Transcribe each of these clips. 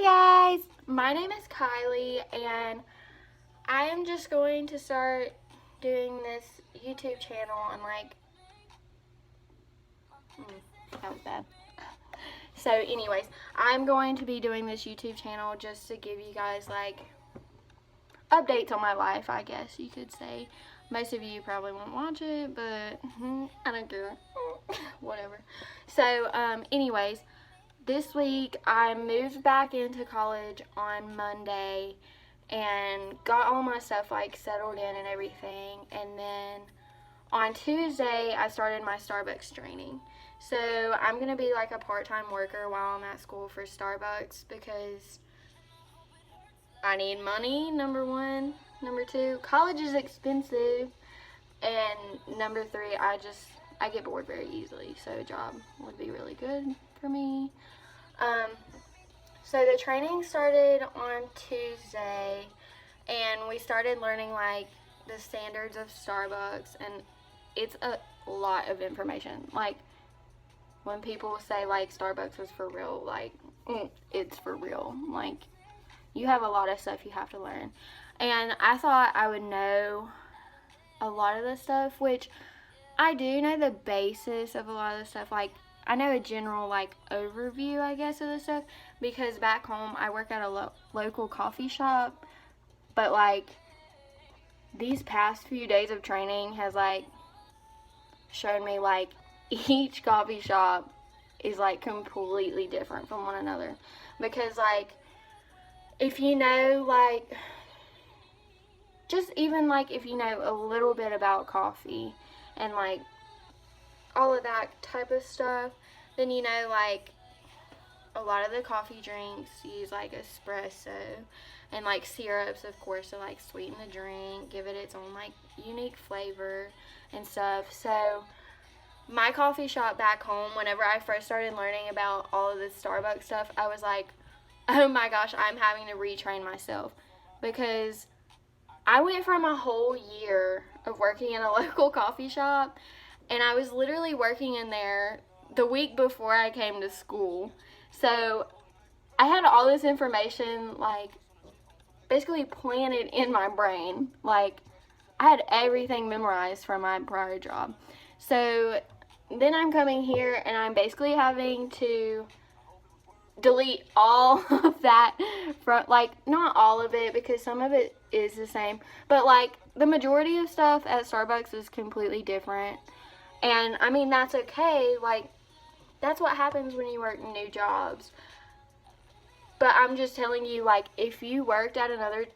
Hey guys, my name is Kylie and I am just going to start doing this YouTube channel and that was bad. So anyways, I'm going to be doing this YouTube channel just to give you guys updates on my life, I guess you could say. Most of you probably won't watch it, but I don't care. Whatever. So anyways, this week I moved back into college on Monday and got all my stuff settled in and everything, and then on Tuesday I started my Starbucks training. So I'm gonna be a part-time worker while I'm at school for Starbucks because I need money, number one. Number two, college is expensive, and number three, I get bored very easily, so a job would be really good for me. So the training started on Tuesday, and we started learning the standards of Starbucks, and it's a lot of information. When people say Starbucks is for real, it's for real. You have a lot of stuff you have to learn, and I thought I would know a lot of the stuff, which I do know the basis of a lot of the stuff. I know a general overview, I guess, of the stuff, because back home I work at a local coffee shop, but these past few days of training has shown me each coffee shop is completely different from one another, because if you know just even if you know a little bit about coffee and all of that type of stuff, then you know a lot of the coffee drinks use espresso and syrups, of course, to sweeten the drink, give it its own unique flavor and stuff. So my coffee shop back home, whenever I first started learning about all of this Starbucks stuff, I was like, oh my gosh, I'm having to retrain myself, because I went from a whole year of working in a local coffee shop, and I was literally working in there the week before I came to school. So I had all this information basically planted in my brain. I had everything memorized from my prior job. So then I'm coming here and I'm basically having to delete all of that from not all of it, because some of it is the same, but the majority of stuff at Starbucks is completely different. And I mean, that's okay. That's what happens when you work new jobs. But I'm just telling you, if you worked at another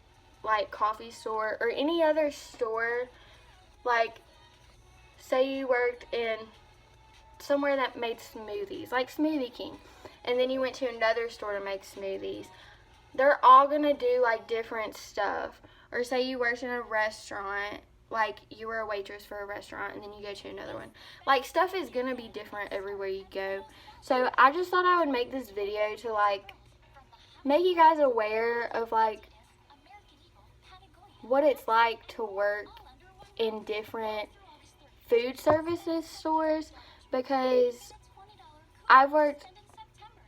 coffee store or any other store, say you worked in somewhere that made smoothies, like Smoothie King, and then you went to another store to make smoothies, they're all gonna do different stuff. Or say you worked in a restaurant, you were a waitress for a restaurant, and then you go to another one. Stuff is gonna be different everywhere you go. So I just thought I would make this video to make you guys aware of what it's like to work in different food services stores, because I've worked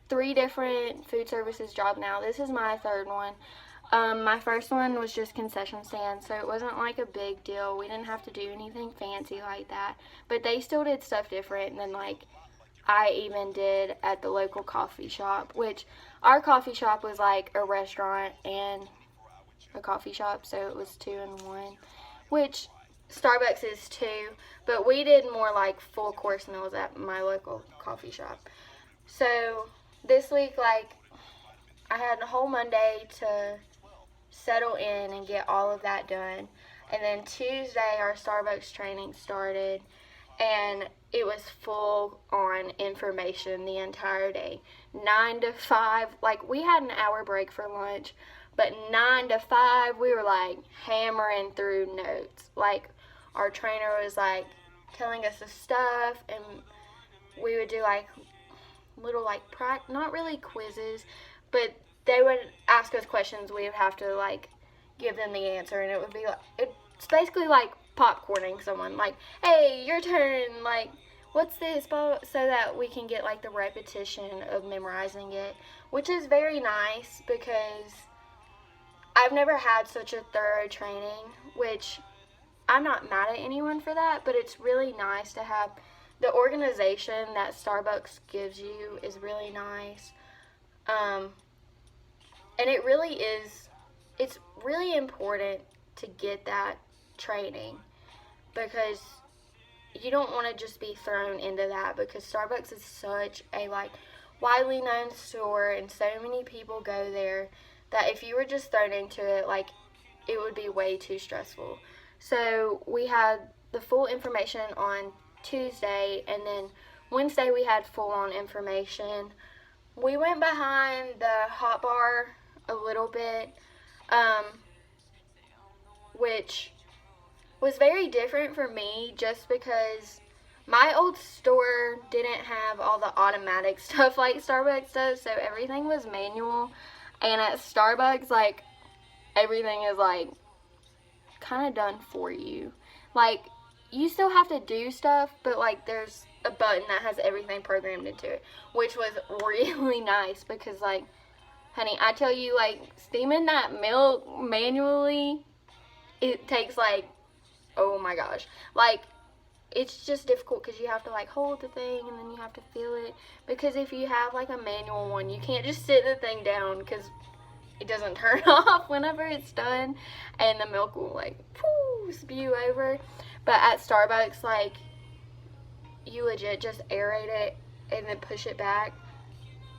3 different food services jobs now. This is my 3rd one. My first one was just concession stand, so it wasn't a big deal. We didn't have to do anything fancy like that, but they still did stuff different than I even did at the local coffee shop, which our coffee shop was a restaurant and a coffee shop, so it was 2 in 1, which Starbucks is too, but we did more full course meals at my local coffee shop. So this week, I had a whole Monday to settle in and get all of that done. And then Tuesday, our Starbucks training started, and it was full on information the entire day. 9 to 5, we had an hour break for lunch, but 9 to 5, we were hammering through notes. Our trainer was telling us the stuff, and we would do little not really quizzes, but they would ask us questions. We would have to give them the answer, and it would be it's basically popcorning someone. Hey, your turn. what's this, so that we can get like the repetition of memorizing it, which is very nice because I've never had such a thorough training, which I'm not mad at anyone for that, but it's really nice to have the organization that Starbucks gives you is really nice. And it really is, it's really important to get that training because you don't want to just be thrown into that, because Starbucks is such a like widely known store and so many people go there that if you were just thrown into it, like it would be way too stressful. So we had the full information on Tuesday, and then Wednesday we had full on information. We went behind the hot bar a little bit, which was very different for me just because my old store didn't have all the automatic stuff like Starbucks does, so everything was manual. And at Starbucks, like, everything is like kind of done for you. Like, you still have to do stuff, but like there's a button that has everything programmed into it, which was really nice because, like, honey, I tell you, like, steaming that milk manually, it takes like, oh my gosh, like, it's just difficult because you have to like hold the thing and then you have to feel it, because if you have like a manual one, you can't just sit the thing down because it doesn't turn off whenever it's done and the milk will like spew over. But at Starbucks, like, you legit just aerate it and then push it back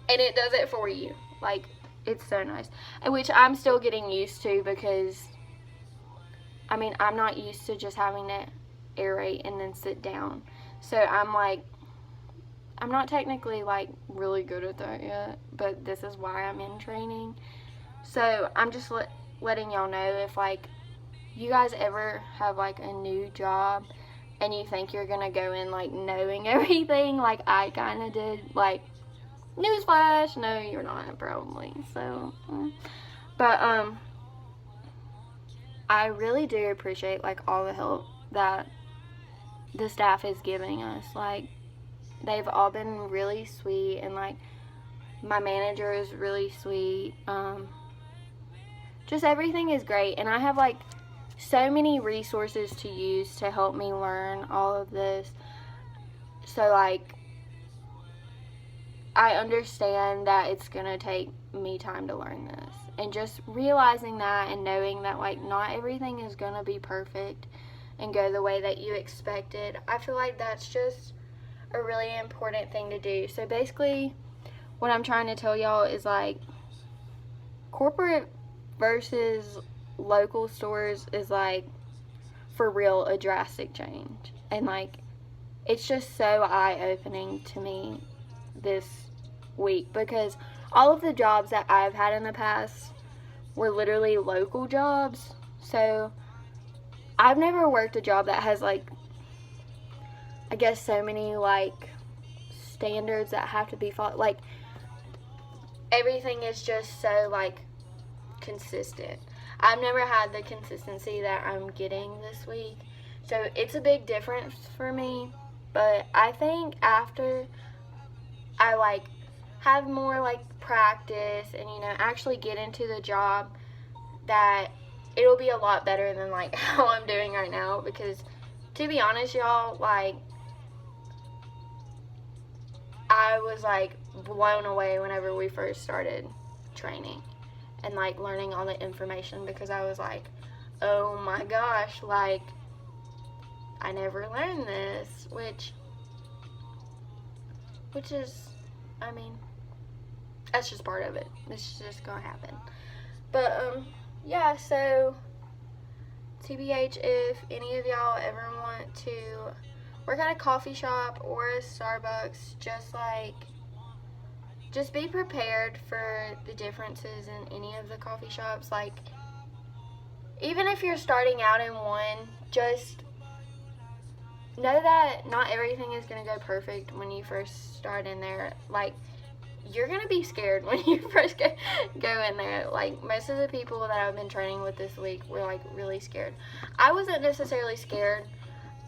and it does it for you. Like, it's so nice, which I'm still getting used to because I mean, I'm not used to just having to aerate and then sit down. So I'm like, I'm not technically like really good at that yet, but this is why I'm in training. So I'm just letting y'all know, if like you guys ever have like a new job and you think you're gonna go in like knowing everything like I kind of did, like, newsflash, no you're not probably. So but I really do appreciate like all the help that the staff is giving us. Like, they've all been really sweet, and like my manager is really sweet. Just everything is great, and I have like so many resources to use to help me learn all of this. So like, I understand that it's gonna take me time to learn this, and just realizing that and knowing that like not everything is gonna be perfect and go the way that you expected, I feel like that's just a really important thing to do. So basically what I'm trying to tell y'all is like, corporate versus local stores is like for real a drastic change, and like it's just so eye-opening to me this week, because all of the jobs that I've had in the past were literally local jobs. So I've never worked a job that has like, I guess, so many like standards that have to be followed. Like, everything is just so like consistent. I've never had the consistency that I'm getting this week, so it's a big difference for me. But I think after I like have more like practice and, you know, actually get into the job, that it'll be a lot better than like how I'm doing right now. Because to be honest, y'all, like, I was like blown away whenever we first started training and like learning all the information, because I was like, oh my gosh, like, I never learned this, which is, I mean, that's just part of it. It's just gonna happen. But yeah, so TBH, if any of y'all ever want to work at a coffee shop or a Starbucks, just be prepared for the differences in any of the coffee shops. Like, even if you're starting out in one, just know that not everything is going to go perfect when you first start in there. Like, you're going to be scared when you first go in there. Like, most of the people that I've been training with this week were like really scared. I wasn't necessarily scared,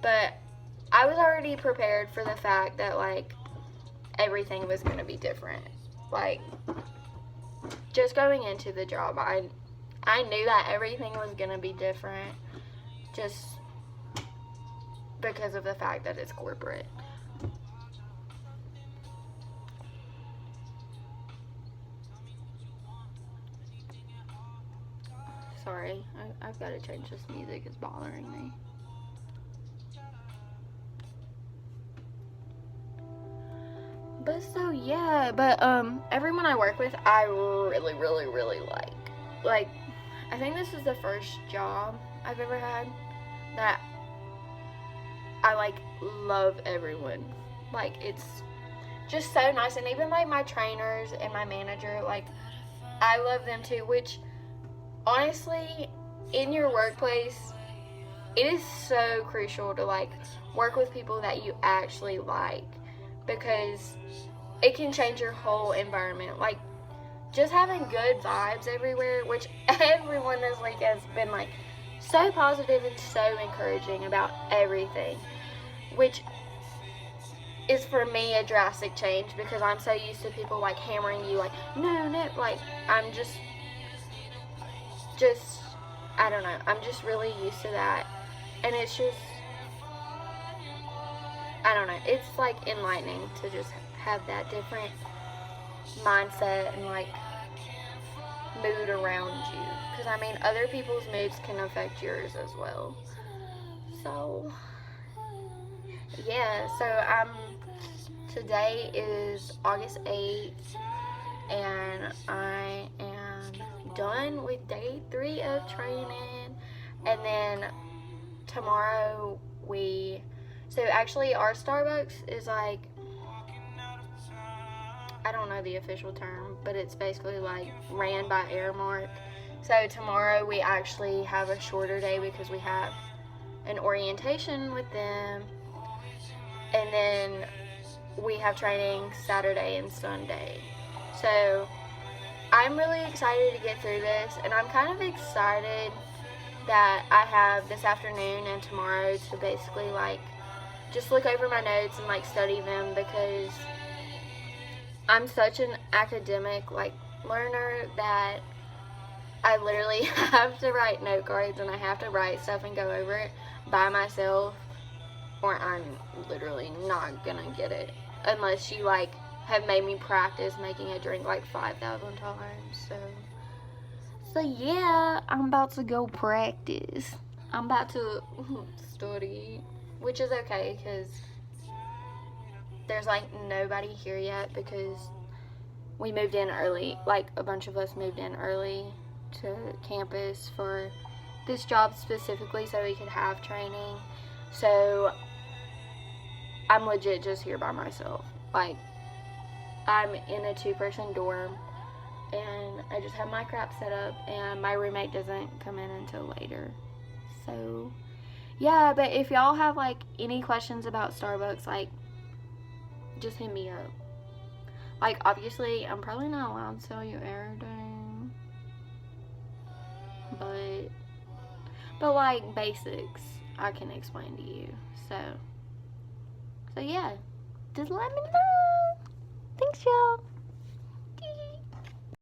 but I was already prepared for the fact that, like, everything was going to be different. Like, just going into the job, I knew that everything was going to be different just because of the fact that it's corporate. Sorry, I've got to change this music. It's bothering me. But so yeah, but everyone I work with, I really, really, really like. Like, I think this is the first job I've ever had that I like love everyone. Like, it's just so nice, and even like my trainers and my manager, like, I love them too, which honestly, in your workplace, it is so crucial to like work with people that you actually like, because it can change your whole environment. Like, just having good vibes everywhere, which everyone this week has been like so positive and so encouraging about everything, which is for me a drastic change because I'm so used to people like hammering you like no, like I'm just I don't know, I'm just really used to that, and it's just, I don't know, it's like enlightening to just have that different mindset and like mood around you, because I mean other people's moods can affect yours as well. So yeah, so today is August 8th and I am done with day 3 of training, and then tomorrow so actually our Starbucks is like, I don't know the official term, but it's basically like ran by Airmark. So tomorrow we actually have a shorter day because we have an orientation with them, and then we have training Saturday and Sunday. So I'm really excited to get through this, and I'm kind of excited that I have this afternoon and tomorrow to basically like just look over my notes and like study them, because I'm such an academic like learner that I literally have to write note cards and I have to write stuff and go over it by myself, or I'm literally not gonna get it unless you like have made me practice making a drink like 5,000 times. So yeah, I'm about to go practice. I'm about to study, which is okay because there's like nobody here yet because we moved in early. Like a bunch of us moved in early to campus for this job specifically so we could have training. So I'm legit just here by myself. Like, I'm in a 2-person dorm and I just have my crap set up, and my roommate doesn't come in until later. So yeah, but if y'all have like any questions about Starbucks, like just hit me up. Like, obviously I'm probably not allowed to tell you everything, but like basics I can explain to you. So yeah, just let me know. Thanks, y'all.